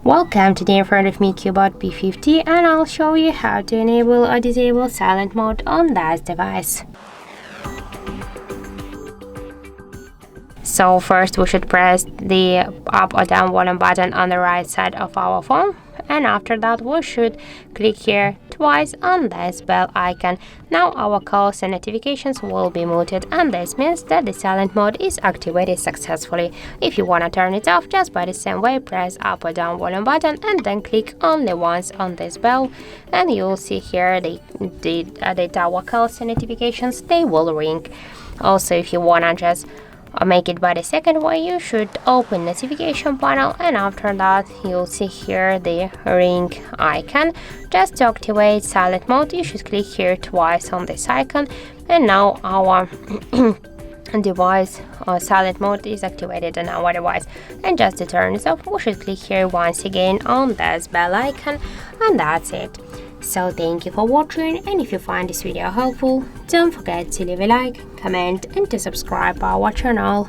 Welcome, today in front of me Cubot P50 and I'll show you how to enable or disable silent mode on this device. So first we should press the up or down volume button on the right side of our phone, and after that we should click here twice on this bell icon. Now our calls and notifications will be muted, and this means that the silent mode is activated successfully. If you want to turn it off, just by the same way, press up or down volume button and then click only once on this bell, and you'll see here the tower calls and notifications, they will ring. Also, if you want to just make it by the second way, you should open notification panel, and after that you'll see here the ring icon. Just to activate silent mode, you should click here twice on this icon, and now our device silent mode is activated on our device. And just to turn it off, we should click here once again on this bell icon, and that's it. So thank you for watching, and if you find this video helpful, don't forget to leave a like, comment and to subscribe our channel.